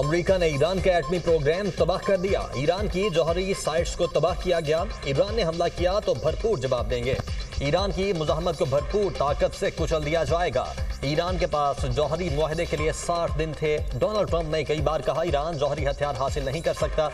امریکہ نے ایران کا ایٹمی پروگرام تباہ کر دیا۔ ایران کی جوہری سائٹس کو تباہ کیا گیا۔ ایران نے حملہ کیا تو بھرپور جواب دیں گے۔ ایران کی مزاحمت کو بھرپور طاقت سے کچل دیا جائے گا۔ ایران کے پاس جوہری معاہدے کے لیے 60 دن تھے۔ ڈونلڈ ٹرمپ نے کئی بار کہا ایران جوہری ہتھیار حاصل نہیں کر سکتا۔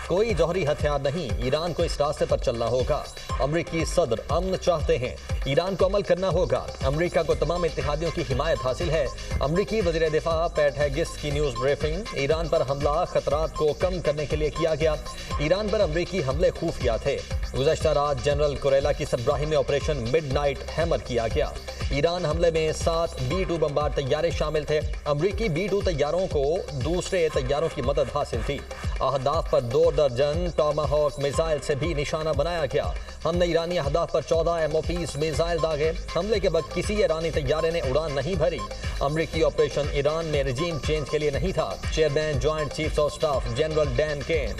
کوئی جوہری ہتھیار نہیں، ایران کو اس راستے پر چلنا ہوگا۔ امریکی صدر امن چاہتے ہیں، ایران کو عمل کرنا ہوگا۔ امریکہ کو تمام اتحادیوں کی حمایت حاصل ہے۔ امریکی وزیر دفاع پیٹ ہیگس کی نیوز بریفنگ۔ ایران پر حملہ خطرات کو کم کرنے کے لیے کیا گیا۔ ایران پر امریکی حملے خفیہ تھے۔ گزشتہ رات جنرل کوریلا کی سربراہی میں آپریشن مڈ نائٹ ہیمر کیا گیا۔ ایران حملے میں 7 B-2 بمبار طیارے شامل تھے۔ امریکی B-2 طیاروں کو دوسرے طیاروں کی مدد حاصل تھی۔ اہداف پر 2 درجن ٹاماہاک میزائل سے بھی نشانہ بنایا گیا۔ ہم نے ایرانی اہداف پر 14 MOPs میزائل داغے۔ حملے کے وقت کسی ایرانی طیارے نے اڑان نہیں بھری۔ امریکی آپریشن ایران میں رجیم چینج کے لیے نہیں تھا۔ Chairman joint chiefs of staff general Dan Caine.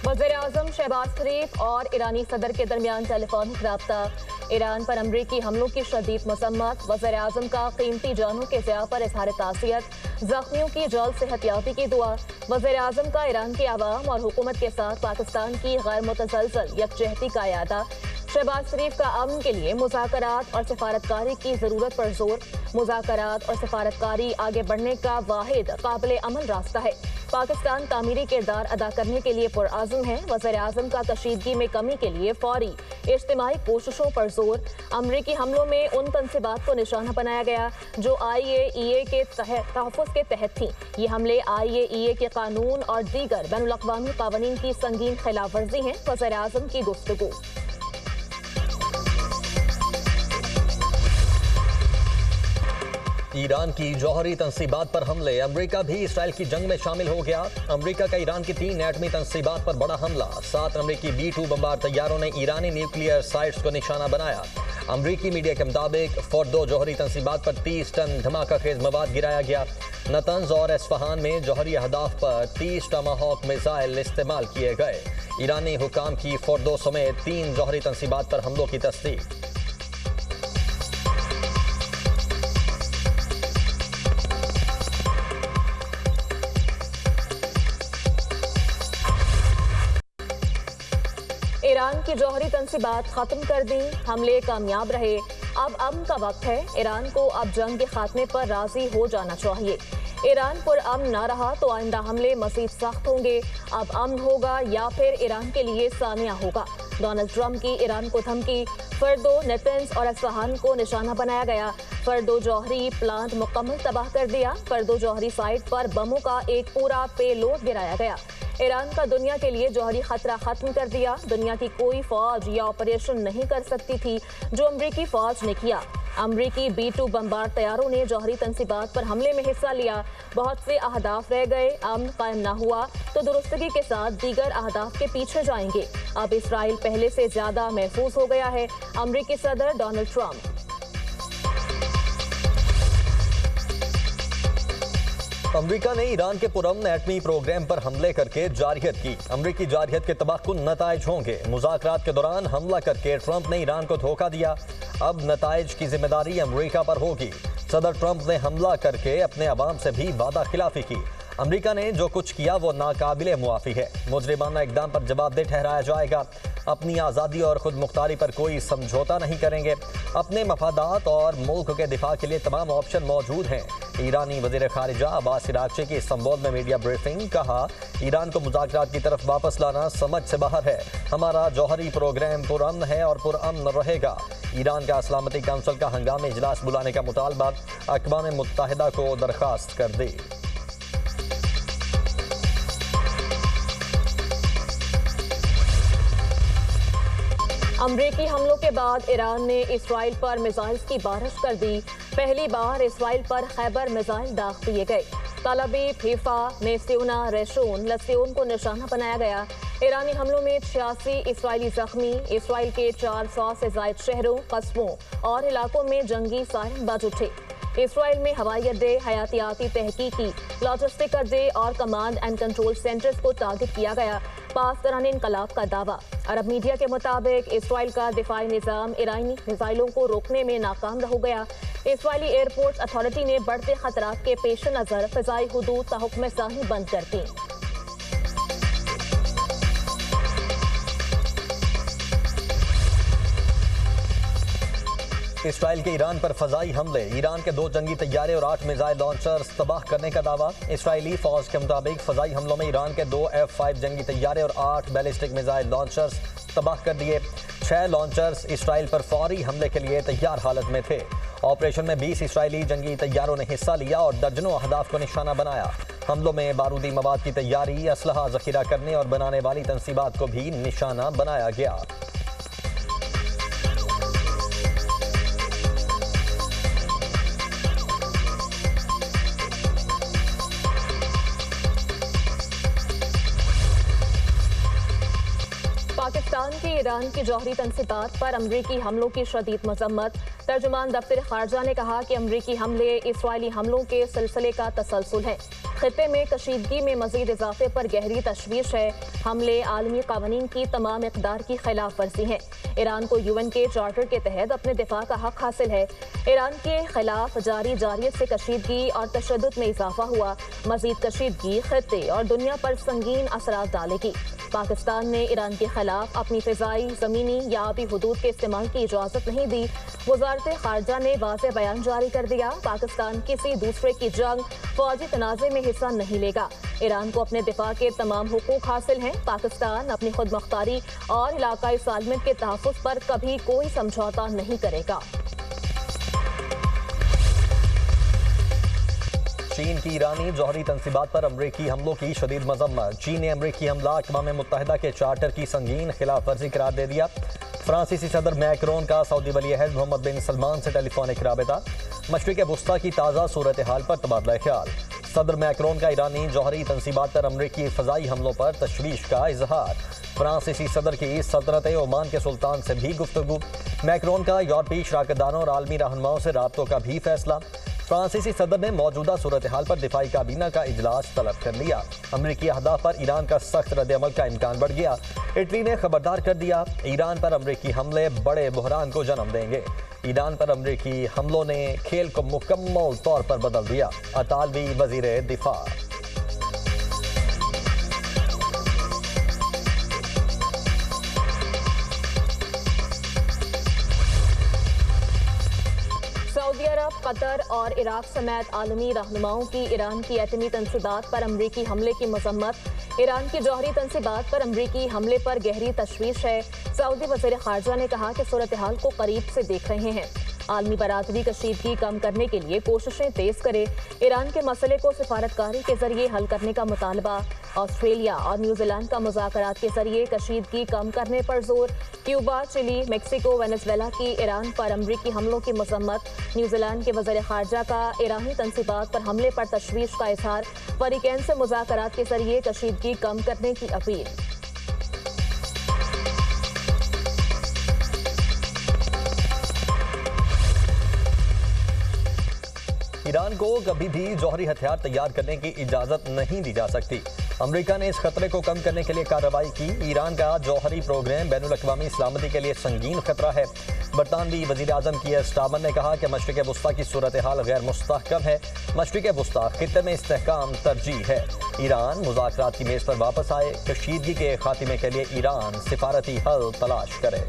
وزیراعظم شہباز شریف اور ایرانی صدر کے درمیان ٹیلی فونک رابطہ۔ ایران پر امریکی حملوں کی شدید مذمت۔ وزیراعظم کا قیمتی جانوں کے ضیاع پر اظہار تعزیت۔ زخمیوں کی جلد صحت یابی کی دعا۔ وزیراعظم کا ایران کے عوام اور حکومت کے ساتھ پاکستان کی غیر متزلزل یکجہتی کا اعادہ۔ شہباز شریف کا امن کے لیے مذاکرات اور سفارتکاری کی ضرورت پر زور۔ مذاکرات اور سفارتکاری آگے بڑھنے کا واحد قابل عمل راستہ ہے۔ پاکستان تعمیری کردار ادا کرنے کے لیے پرعزم ہے۔ وزیراعظم کا کشیدگی میں کمی کے لیے فوری اجتماعی کوششوں پر زور۔ امریکی حملوں میں ان تنصیبات کو نشانہ بنایا گیا جو IAEA کے تحفظ کے تحت تھیں۔ یہ حملے IAEA کے قانون اور دیگر بین الاقوامی قوانین کی سنگین خلاف ورزی ہیں۔ وزیراعظم کی گفتگو۔ ایران کی جوہری تنصیبات پر حملے۔ امریکہ بھی اسرائیل کی جنگ میں شامل ہو گیا۔ امریکہ کا ایران کی 3 ایٹمی تنصیبات پر بڑا حملہ۔ 7 امریکی B-2 بمبار طیاروں نے ایرانی نیوکلیئر سائٹس کو نشانہ بنایا۔ امریکی میڈیا کے مطابق فوردو جوہری تنصیبات پر 30 ٹن دھماکہ خیز مواد گرایا گیا۔ نتنز اور اصفہان میں جوہری اہداف پر 30 ٹاماہاک میزائل استعمال کیے گئے۔ ایرانی حکام کی فوردو سمیت 3 جوہری تنصیبات پر حملوں کی تصدیق۔ ایران کی جوہری تنصیبات ختم کر دیں، حملے کامیاب رہے۔ اب امن کا وقت ہے۔ ایران کو اب جنگ کے خاتمے پر راضی ہو جانا چاہیے۔ ایران پر امن نہ رہا تو آئندہ حملے مزید سخت ہوں گے۔ اب امن ہوگا یا پھر ایران کے لیے سانحہ ہوگا۔ ڈونلڈ ٹرمپ کی ایران کو دھمکی۔ فردو، نیتنز اور اصفہان کو نشانہ بنایا گیا۔ فردو جوہری پلانٹ مکمل تباہ کر دیا۔ فردو جوہری سائٹ پر بموں کا ایک پورا پے لوڈ گرایا گیا۔ ایران کا دنیا کے لیے جوہری خطرہ ختم کر دیا۔ دنیا کی کوئی فوج یہ آپریشن نہیں کر سکتی تھی جو امریکی فوج نے کیا۔ امریکی B-2 بمبار طیاروں نے جوہری تنصیبات پر حملے میں حصہ لیا۔ بہت سے اہداف رہ گئے۔ امن قائم نہ ہوا تو درستگی کے ساتھ دیگر اہداف کے پیچھے جائیں گے۔ اب اسرائیل پہلے سے زیادہ محفوظ ہو گیا ہے۔ امریکی صدر ڈونلڈ ٹرمپ۔ امریکہ نے ایران کے پرامن ایٹمی پروگرام پر حملے کر کے جارحیت کی۔ امریکی جارحیت کے تباہ کن نتائج ہوں گے۔ مذاکرات کے دوران حملہ کر کے ٹرمپ نے ایران کو دھوکہ دیا۔ اب نتائج کی ذمہ داری امریکہ پر ہوگی۔ صدر ٹرمپ نے حملہ کر کے اپنے عوام سے بھی وعدہ خلافی کی۔ امریکہ نے جو کچھ کیا وہ ناقابل معافی ہے۔ مجرمانہ اقدام پر جواب دہ ٹھہرایا جائے گا۔ اپنی آزادی اور خود مختاری پر کوئی سمجھوتا نہیں کریں گے۔ اپنے مفادات اور ملک کے دفاع کے لیے تمام آپشن موجود ہیں۔ ایرانی وزیر خارجہ عباس عراقچی کی استنبول میں میڈیا بریفنگ۔ کہا ایران کو مذاکرات کی طرف واپس لانا سمجھ سے باہر ہے۔ ہمارا جوہری پروگرام پرامن ہے اور پرامن رہے گا۔ ایران کا سلامتی کونسل کا ہنگامی اجلاس بلانے کا مطالبہ۔ اقوام متحدہ کو درخواست کر دی۔ امریکی حملوں کے بعد ایران نے اسرائیل پر میزائلز کی بارش کر دی۔ پہلی بار اسرائیل پر خیبر میزائل داغ دیے گئے۔ تل ابیب، حیفا، نیسیونا، ریشون، لسیون کو نشانہ بنایا گیا۔ ایرانی حملوں میں 86 اسرائیلی زخمی۔ اسرائیل کے 400 سے زائد شہروں، قصبوں اور علاقوں میں جنگی سائرن بج اٹھے۔ اسرائیل میں ہوائی اڈے، حیاتیاتی تحقیقی، لاجسٹک اڈے اور کمانڈ اینڈ کنٹرول سینٹرز کو ٹارگٹ کیا گیا۔ पास दौरान इनकलाब का दावा। अरब मीडिया के मुताबिक इसराइल का दिफाई निज़ाम ईरानी मिसाइलों को रोकने में नाकाम हो गया। इसराइली एयरपोर्ट अथॉरिटी ने बढ़ते खतरात के पेश नज़र फ़िज़ाई हुदूद तहुक्म साही बंद कर दी। इसराइल के ईरान पर फजाई हमले, ईरान के 2 जंगी तैयारे और 8 मिसाइल लॉन्चर्स तबाह करने का दावा। इसराइली फौज के मुताबिक फजाई हमलों में ईरान के 2 F-5 जंगी तैयारे और 8 बैलिस्टिक मिसाइल लॉन्चर्स तबाह कर दिए। 6 लॉन्चर्स इसराइल पर फौरी हमले के लिए तैयार हालत में थे। ऑपरेशन में 20 इसराइली जंगी तैयारों ने हिस्सा लिया और दर्जनों अहदाफ को निशाना बनाया। हमलों में बारूदी मवाद की तैयारी, असलहा जखीरा करने और बनाने वाली तंसीबात को भी निशाना बनाया गया। पाकिस्तान की ईरान की जौहरी तंसीबात पर अमरीकी हमलों की शदीद मजम्मत। तर्जुमान दफ्तर खारजा ने कहा कि अमरीकी हमले इसराइली हमलों के सिलसिले का तसलसल है। खित्ते में कशीदगी में मजीद इजाफे पर गहरी तशवीश है। हमले आलमी कानून की तमाम इक़दार की खिलाफ वर्जी हैं। ईरान को UN के चार्टर के तहत अपने दिफा का हक हासिल है। ईरान के खिलाफ जारी जारियत से कशीदगी और तशद्दुद में इजाफा हुआ। मजीद कशीदगी खित्ते और दुनिया पर संगीन असरात डालेगी। पाकिस्तान ने ईरान के खिलाफ अपनी फ़िज़ाई, ज़मीनी या आबी हुदूद के इस्तेमाल की इजाज़त नहीं दी। वज़ारत ख़ारजा ने वाज़ेह बयान जारी कर दिया, पाकिस्तान किसी दूसरे की जंग, फ़ौजी तनाज़े में हिस्सा नहीं लेगा। ईरान को अपने दिफा के तमाम हुकूक हासिल हैं। पाकिस्तान अपनी खुद मुख्तारी और इलाकाई सालमियत के तहफ़्फ़ुज़ पर कभी कोई समझौता नहीं करेगा। चीन की ईरानी जौहरी तंसीबात पर अमरीकी हमलों की शदीद मजम्मत। चीन ने अमरीकी हमला अक़वाम मुत्तहिदा के चार्टर की संगीन खिलाफ वर्जी करार दे दिया। फ्रांसीसी सदर मैक्रोन का सऊदी वली अहद मोहम्मद बिन सलमान से टेलीफोनिक राबिता। मशरिक़ वुस्ता की ताज़ा सूरत हाल पर तबादला ख्याल। सदर मैक्रोन का ईरानी जौहरी तंसीबात पर अमरीकी फ़ज़ाई हमलों पर तशवीश का इजहार। फ्रांसीसी सदर की सल्तनत ओमान के सुल्तान से भी गुफ्तगू। मैक्रोन का यूरोपीय शराकतदारों और आलमी रहनुमाओं से राब्तों का भी फैसला। फ्रांसीसी सदर ने मौजूदा सूरत हाल पर दिफाई काबीना का इजलास तलब कर लिया। अमरीकी अहदाफ पर ईरान का सख्त रद्द-ए-अमल का इम्कान बढ़ गया। इटली ने खबरदार कर दिया, ईरान पर अमरीकी हमले बड़े बहरान को जन्म देंगे। ईरान पर अमरीकी हमलों ने खेल को मुकम्मल तौर पर बदल दिया। अतालवी वजीर दिफा। सऊदी अरब, कतर और इराक समेत आलमी रहनुमाओं की ईरान की एटमी तंसीबात पर अमरीकी हमले की मजम्मत। ईरान की जौहरी तंसीबात पर अमरीकी हमले पर गहरी तशवीश है। सऊदी वज़ीर ख़ारजा ने कहा कि सूरत हाल को करीब से देख रहे हैं। आलमी बरादरी कशीदगी कम करने के लिए कोशिशें तेज करे। ईरान के मसले को सिफारतकारी के जरिए हल करने का मुतालबा। ऑस्ट्रेलिया और न्यूजीलैंड का मुज़ाकरात के जरिए कशीदगी कम करने पर जोर। क्यूबा, चिली, मेक्सिको, वेनेजुएला की ईरान पर अमरीकी हमलों की मजम्मत। न्यूजीलैंड के वज़ीर ख़ारजा का ईरानी तंसीबात पर हमले पर तशवीश का इजहार। फरीकैन से मुज़ाकरात के जरिए कशीदगी कम करने की अपील। ईरान को कभी भी जौहरी हथियार तैयार करने की इजाज़त नहीं दी जा सकती। अमेरिका ने इस खतरे को कम करने के लिए कार्रवाई की। ईरान का जौहरी प्रोग्राम बैनुल-अक़वामी सलामती के लिए संगीन खतरा है। बरतानवी वज़ीर आज़म कीयर स्टारमर ने कहा कि मशरिक़ वुस्ता की सूरत हाल गैर मुस्तहकम है। मशरिक़ वुस्ता खित्ते में इस्तेहकाम तरजीह है। ईरान मुज़ाकरात की मेज़ पर वापस आए। कशीदगी के खात्मे के लिए ईरान सिफारती हल तलाश करे।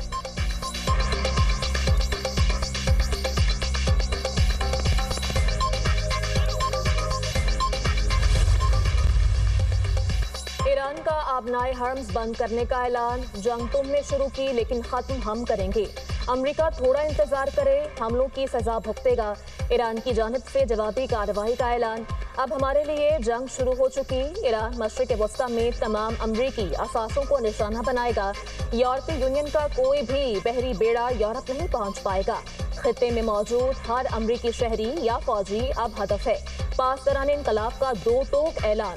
ईरान का आबनाए हर्म्स बंद करने का ऐलान। जंग तुमने शुरू की लेकिन खत्म हम करेंगे। अमेरिका थोड़ा इंतजार करे, हमलों की सजा भुगतेगा। ईरान की जानिब से जवाबी कार्रवाई का ऐलान। अब हमारे लिए जंग शुरू हो चुकी। ईरान मशरिक़ वस्ता में तमाम अमरीकी असासों को निशाना बनाएगा। यूरोपीय यूनियन का कोई भी बहरी बेड़ा यूरोप नहीं पहुंच पाएगा। खित्ते में मौजूद हर अमरीकी शहरी या फौजी अब हदफ है। पास दौरान इनकलाब का 2 टोक ऐलान।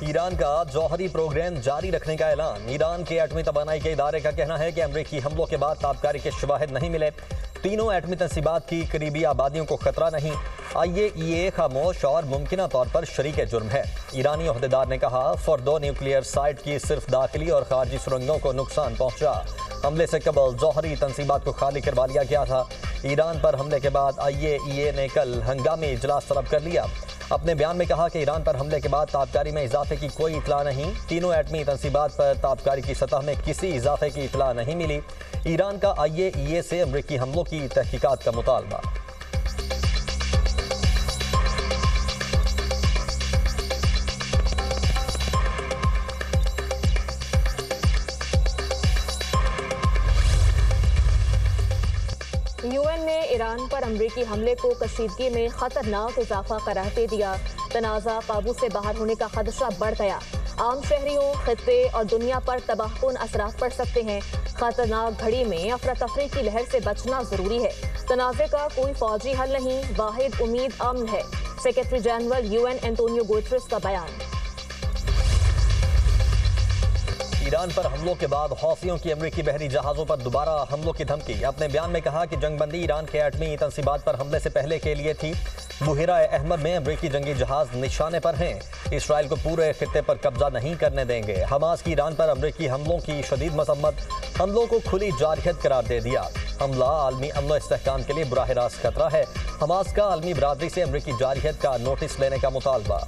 ईरान का जौहरी प्रोग्राम जारी रखने का ऐलान। ईरान के एटमी तवानाई के इदारे का कहना है कि अमरीकी हमलों के बाद ताबकारी के शवाहिद नहीं मिले। तीनों एटमी तंसीबात की करीबी आबादियों को खतरा नहीं। IAEA खामोश और मुमकिना तौर पर शरीक जुर्म है। ईरानी ओहदेदार ने कहा, फॉर्दो न्यूक्लियर साइट की सिर्फ दाखिली और खारजी सुरंगों को नुकसान पहुंचा। हमले से कबल जौहरी तंसीबात को खाली करवा लिया गया था। ईरान पर हमले के बाद IAEA ने कल हंगामी इजलास तलब कर लिया। अपने बयान में कहा कि ईरान पर हमले के बाद ताबकारी में इजाफे की कोई इतला नहीं। तीनों एटमी तंसीबात पर ताबकारी की सतह में किसी इजाफे की इतला नहीं मिली। ईरान का IAEA से अमरीकी हमलों की तहकीकात का मुतालबा। UN ने ईरान पर अमरीकी हमले को कशीदगी में खतरनाक इजाफा करार दे दिया। तनाज़ा काबू से बाहर होने का खदशा बढ़ गया। आम शहरियों, खित्ते और दुनिया पर तबाहकुन असरात पड़ सकते हैं। खतरनाक घड़ी में अफरा तफरी की लहर से बचना जरूरी है। तनाज़े का कोई फौजी हल नहीं, वाहिद उम्मीद अमन है। Secretary general UN Antonio Guterres का बयान। ईरान पर हमलों के बाद हौसियों की अमरीकी बहरी जहाज़ों पर दोबारा हमलों की धमकी। अपने बयान में कहा कि जंगबंदी ईरान के एटमी तंसीबात पर हमले से पहले के लिए थी। बुहिरा अहमद में अमरीकी जंगी जहाज़ निशाने पर हैं। इसराइल को पूरे खित्ते पर कब्जा नहीं करने देंगे। हमास की ईरान पर अमरीकी हमलों की शदीद मसम्मत। हमलों को खुली जारहियत करार दे दिया। हमला आलमी अमन व इस्तेहकाम के लिए बराह रास्त खतरा है। हमास का आलमी बरादरी से अमरीकी जारहियत का नोटिस लेने का मुतालबा।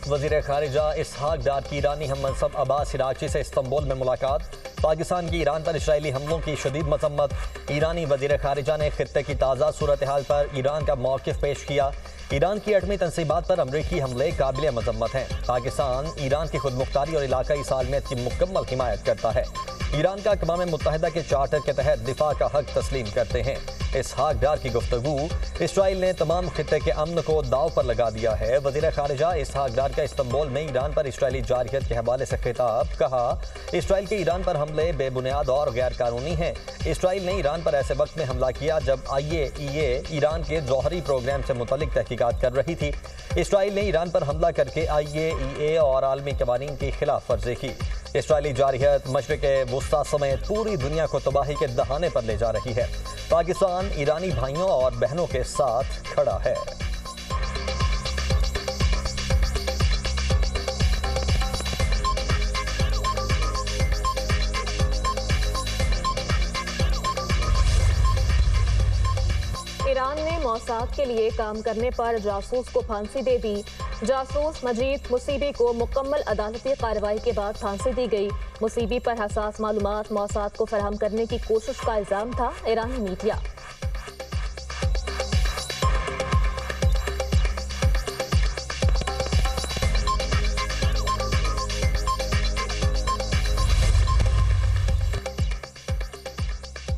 वज़ीर ख़ारिजा इसहाक डार की ईरानी हम मनसब अब्बास इराक़ची से इस्तांबुल में मुलाकात। पाकिस्तान की ईरान पर इसराइली हमलों की शदीद मसम्मत। ईरानी वज़ीर ख़ारिजा ने खित्ते की ताज़ा सूरत हाल पर ईरान का मौक़िफ़ पेश किया। ईरान की एटमी तंसीबात पर अमरीकी हमले काबिल मज़म्मत हैं। पाकिस्तान ईरान की खुदमुख्तारी और इलाकाई सालमियत की मुकम्मल हिमायत करता है। ईरान का अक़वाम मुत्तहिदा के चार्टर के तहत दिफा का हक तस्लीम करते हैं। इसहाक डार की गुफ्तगू। इसराइल ने तमाम खित्ते के अमन को दाव पर लगा दिया है। वज़ीर ख़ारिजा इसहाक डार का इस्तांबुल में ईरान पर इसराइली जारहियत के हवाले से खिताब। कहा, इसराइल के ईरान पर हमले बेबुनियाद और गैर कानूनी हैं। इसराइल ने ईरान पर ऐसे वक्त में हमला किया जब IAEA ईरान के जौहरी प्रोग्राम से मुतल्लिक तहकीकात कर रही थी। इसराइल ने ईरान पर हमला करके IAEA और आलमी कवानीन की खिलाफ वर्जी की। इसराइली जारहियत मशरिक़ वुस्ता समेत पूरी दुनिया को तबाही के दहाने पर ले जा रही है। पाकिस्तान ईरानी भाइयों और बहनों के साथ खड़ा है। ईरान ने मौसाद के लिए काम करने पर जासूस को फांसी दे दी। जासूस मजीद मुसीबी को मुकम्मल अदालती कार्रवाई के बाद फांसी दी गई। मुसीबी पर हसास मालूमात मौसाद को फराहम करने की कोशिश का इल्जाम था। ईरानी मीडिया।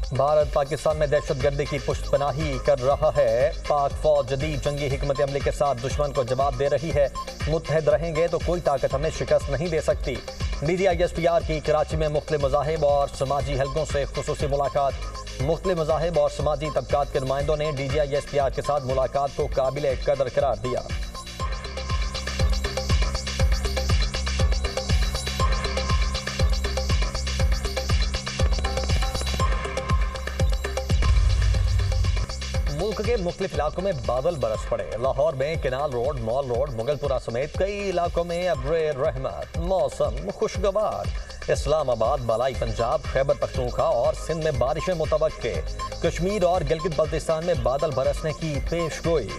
भारत पाकिस्तान में दहशतगर्दी की पुष्टपनाही कर रहा है। पाक फौज जदीद जंगी हिकमत अमली के साथ दुश्मन को जवाब दे रही है। मुत्तहद रहेंगे तो कोई ताकत हमें शिकस्त नहीं दे सकती। DGISPR की कराची में मुख्तलिफ मज़ाहिब और समाजी हलकों से खुसूसी मुलाकात। मुख्तलिफ मज़ाहिब और समाजी तबकात के नुमाइंदों ने DGISPR के साथ मुलाकात को काबिल कदर करार दिया। मुल्क के मुख्तलिफ इलाकों में बादल बरस पड़े। लाहौर में canal road, mall road, Mughalpura समेत कई इलाकों में अब्रे रहमत, मौसम खुशगवार। इस्लामाबाद, बालाई पंजाब, खैबर पख्तूनख्वा और सिंध में बारिशें मुतवक्के। कश्मीर और गिलगित बल्तिस्तान में बादल बरसने की पेशगोई।